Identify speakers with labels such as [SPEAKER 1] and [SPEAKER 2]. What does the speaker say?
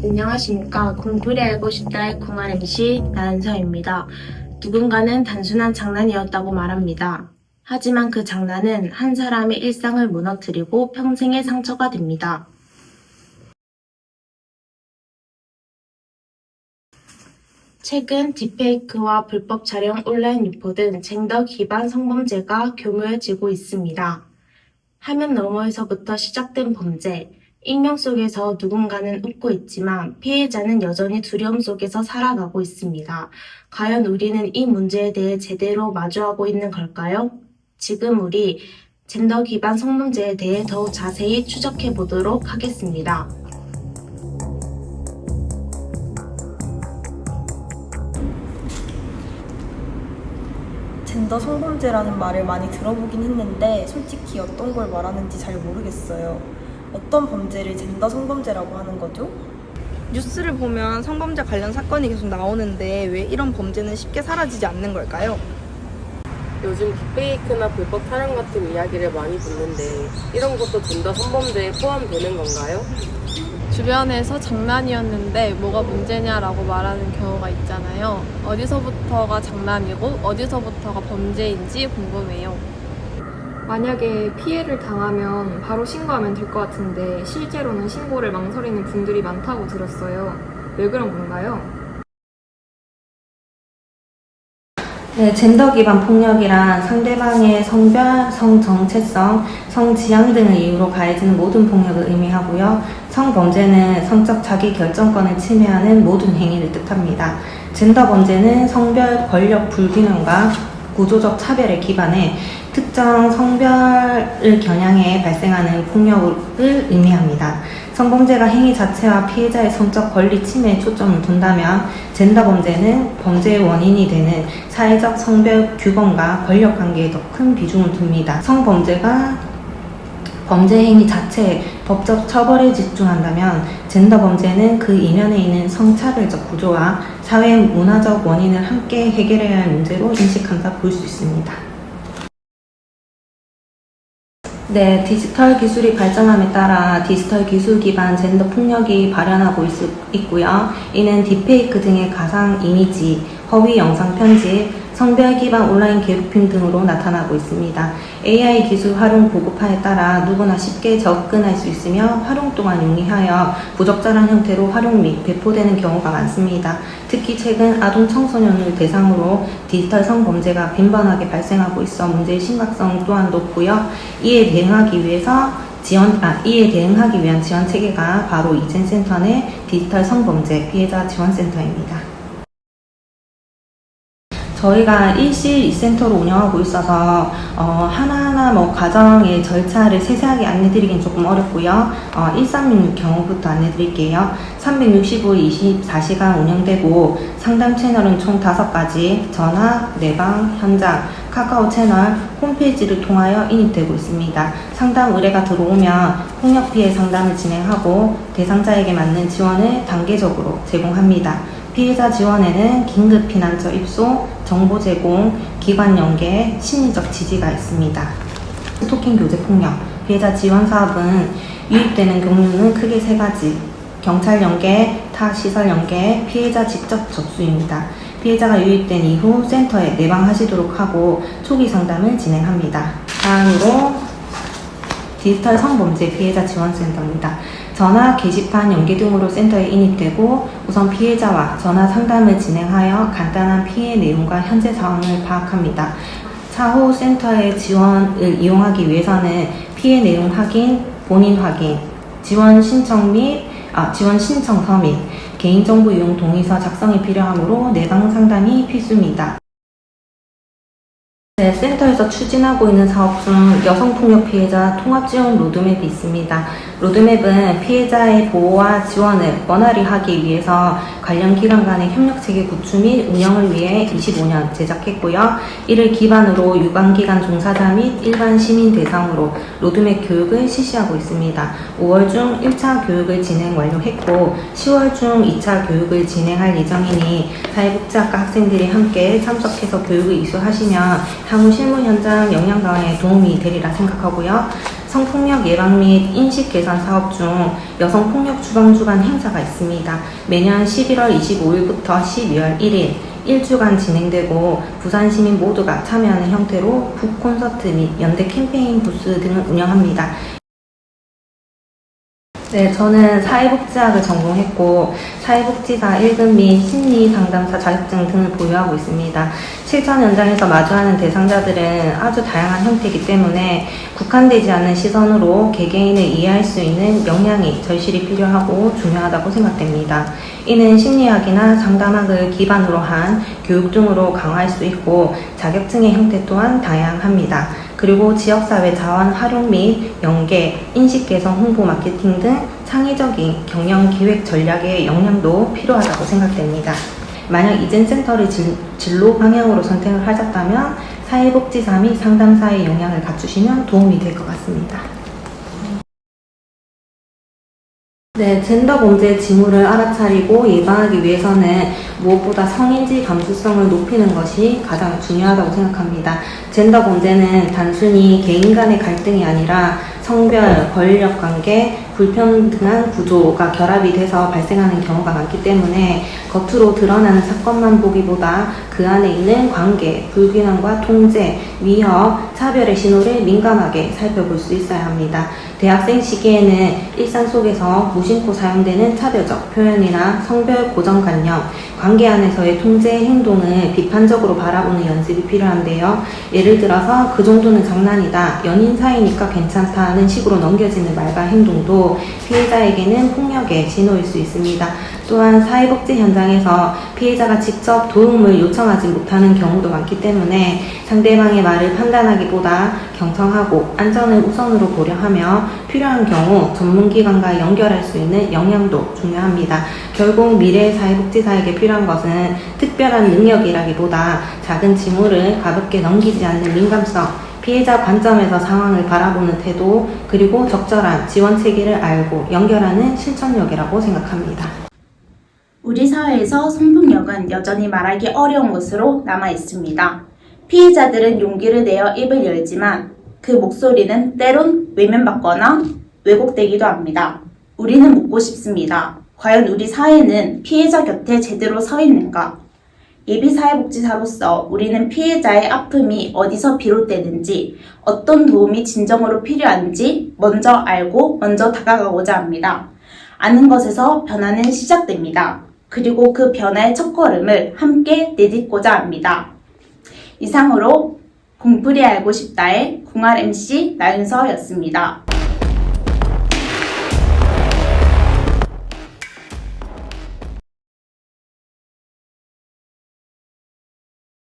[SPEAKER 1] 안녕하십니까. 공부를 알고 싶다의 공안 MC 나은서입니다. 누군가는 단순한 장난이었다고 말합니다. 하지만 그 장난은 한 사람의 일상을 무너뜨리고 평생의 상처가 됩니다. 최근 딥페이크와 불법 촬영, 온라인 유포 등 젠더 기반 성범죄가 교묘해지고 있습니다. 화면 너머에서부터 시작된 범죄, 익명 속에서 누군가는 웃고 있지만 피해자는 여전히 두려움 속에서 살아가고 있습니다. 과연 우리는 이 문제에 대해 제대로 마주하고 있는 걸까요? 지금 우리 젠더 기반 성범죄에 대해 더욱 자세히 추적해 보도록 하겠습니다.
[SPEAKER 2] 젠더 성범죄라는 말을 많이 들어보긴 했는데 솔직히 어떤 걸 말하는지 잘 모르겠어요. 어떤 범죄를 젠더 성범죄라고 하는 거죠? 뉴스를 보면 성범죄 관련 사건이 계속 나오는데 왜 이런 범죄는 쉽게 사라지지 않는 걸까요?
[SPEAKER 3] 요즘 딥페이크나 불법 촬영 같은 이야기를 많이 듣는데 이런 것도 젠더 성범죄에 포함되는 건가요?
[SPEAKER 4] 주변에서 장난이었는데 뭐가 문제냐라고 말하는 경우가 있잖아요. 어디서부터가 장난이고 어디서부터가 범죄인지 궁금해요.
[SPEAKER 5] 만약에 피해를 당하면 바로 신고하면 될 것 같은데 실제로는 신고를 망설이는 분들이 많다고 들었어요. 왜 그런 건가요?
[SPEAKER 6] 네, 젠더 기반 폭력이란 상대방의 성별, 성정체성, 성지향 등을 이유로 가해지는 모든 폭력을 의미하고요. 성범죄는 성적 자기 결정권을 침해하는 모든 행위를 뜻합니다. 젠더 범죄는 성별, 권력 불균형과 구조적 차별에 기반해 특정 성별을 겨냥해 발생하는 폭력을 의미합니다. 성범죄가 행위 자체와 피해자의 성적 권리 침해에 초점을 둔다면 젠더 범죄는 범죄의 원인이 되는 사회적 성별 규범과 권력 관계에 더 큰 비중을 둡니다. 성범죄가 범죄 행위 자체의 법적 처벌에 집중한다면 젠더 범죄는 그 이면에 있는 성차별적 구조와 사회 문화적 원인을 함께 해결해야 할 문제로 인식한다 볼 수 있습니다. 네, 디지털 기술이 발전함에 따라 디지털 기술 기반 젠더 폭력이 발현하고 있고요. 이는 딥페이크 등의 가상 이미지, 허위 영상 편집, 성별 기반 온라인 괴롭힘 등으로 나타나고 있습니다. AI 기술 활용 보급화에 따라 누구나 쉽게 접근할 수 있으며 활용 또한 용이하여 부적절한 형태로 활용 및 배포되는 경우가 많습니다. 특히 최근 아동 청소년을 대상으로 디지털 성범죄가 빈번하게 발생하고 있어 문제의 심각성 또한 높고요. 이에 대응하기 위한 지원 체계가 바로 이젠센터 내 디지털 성범죄 피해자 지원센터입니다. 저희가 일실 2센터로 운영하고 있어서 하나하나 가정의 절차를 세세하게 안내드리긴 조금 어렵고요. 1366 경우부터 안내드릴게요. 365일 24시간 운영되고 상담 채널은 총 5가지, 전화, 내방, 현장, 카카오 채널, 홈페이지를 통하여 인입되고 있습니다. 상담 의뢰가 들어오면 폭력 피해 상담을 진행하고 대상자에게 맞는 지원을 단계적으로 제공합니다. 피해자 지원에는 긴급 피난처 입소, 정보 제공, 기관 연계, 심리적 지지가 있습니다. 스토킹 교제 폭력, 피해자 지원 사업은 유입되는 경로는 크게 3가지, 경찰 연계, 타 시설 연계, 피해자 직접 접수입니다. 피해자가 유입된 이후 센터에 내방하시도록 하고 초기 상담을 진행합니다. 다음으로 디지털 성범죄 피해자 지원센터입니다. 전화, 게시판, 연계 등으로 센터에 인입되고 우선 피해자와 전화 상담을 진행하여 간단한 피해 내용과 현재 상황을 파악합니다. 차후 센터의 지원을 이용하기 위해서는 피해 내용 확인, 본인 확인, 지원 신청 서및 개인정보 이용 동의서 작성이 필요하므로 내방 상담이 필수입니다. 네, 센터에서 추진하고 있는 사업 중 여성폭력 피해자 통합지원 로드맵이 있습니다. 로드맵은 피해자의 보호와 지원을 원활히 하기 위해서 관련 기관 간의 협력체계 구축 및 운영을 위해 25년 제작했고요. 이를 기반으로 유관기관 종사자 및 일반 시민 대상으로 로드맵 교육을 실시하고 있습니다. 5월 중 1차 교육을 진행 완료했고 10월 중 2차 교육을 진행할 예정이니 사회복지학과 학생들이 함께 참석해서 교육을 이수하시면 향후 실무 현장 역량 강화에 도움이 되리라 생각하고요. 성폭력 예방 및 인식 개선 사업 중 여성폭력 주방 주간 행사가 있습니다. 매년 11월 25일부터 12월 1일 1주간 진행되고 부산 시민 모두가 참여하는 형태로 북 콘서트 및 연대 캠페인 부스 등을 운영합니다. 네, 저는 사회복지학을 전공했고 사회복지사 1급 및 심리상담사 자격증 등을 보유하고 있습니다. 실천 현장에서 마주하는 대상자들은 아주 다양한 형태이기 때문에 국한되지 않는 시선으로 개개인을 이해할 수 있는 역량이 절실히 필요하고 중요하다고 생각됩니다. 이는 심리학이나 상담학을 기반으로 한 교육 등으로 강화할 수 있고 자격증의 형태 또한 다양합니다. 그리고 지역사회 자원 활용 및 연계, 인식 개선 홍보 마케팅 등 창의적인 경영 기획 전략의 역량도 필요하다고 생각됩니다. 만약 이젠센터를 진로 방향으로 선택을 하셨다면 사회복지사 및 상담사의 역량을 갖추시면 도움이 될 것 같습니다. 네, 젠더 범죄의 징후를 알아차리고 예방하기 위해서는 무엇보다 성인지 감수성을 높이는 것이 가장 중요하다고 생각합니다. 젠더 범죄는 단순히 개인 간의 갈등이 아니라 성별, 권력 관계, 불평등한 구조가 결합이 돼서 발생하는 경우가 많기 때문에 겉으로 드러나는 사건만 보기보다 그 안에 있는 관계, 불균형과 통제, 위협, 차별의 신호를 민감하게 살펴볼 수 있어야 합니다. 대학생 시기에는 일상 속에서 무심코 사용되는 차별적 표현이나 성별 고정관념, 관계 안에서의 통제 행동을 비판적으로 바라보는 연습이 필요한데요. 예를 들어서 그 정도는 장난이다, 연인 사이니까 괜찮다 하는 식으로 넘겨지는 말과 행동도 피해자에게는 폭력의 신호일 수 있습니다. 또한 사회복지 현장에서 피해자가 직접 도움을 요청하지 못하는 경우도 많기 때문에 상대방의 말을 판단하기보다 경청하고 안전을 우선으로 고려하며 필요한 경우 전문기관과 연결할 수 있는 역량도 중요합니다. 결국 미래의 사회복지사에게 필요한 것은 특별한 능력이라기보다 작은 징후를 가볍게 넘기지 않는 민감성, 피해자 관점에서 상황을 바라보는 태도, 그리고 적절한 지원 체계를 알고 연결하는 실천력이라고 생각합니다.
[SPEAKER 1] 우리 사회에서 성폭력은 여전히 말하기 어려운 것으로 남아 있습니다. 피해자들은 용기를 내어 입을 열지만 그 목소리는 때론 외면받거나 왜곡되기도 합니다. 우리는 묻고 싶습니다. 과연 우리 사회는 피해자 곁에 제대로 서 있는가? 예비사회복지사로서 우리는 피해자의 아픔이 어디서 비롯되는지, 어떤 도움이 진정으로 필요한지 먼저 알고 먼저 다가가고자 합니다. 아는 것에서 변화는 시작됩니다. 그리고 그 변화의 첫걸음을 함께 내딛고자 합니다. 이상으로 공풀이 알고 싶다의 공알 MC 나윤서였습니다.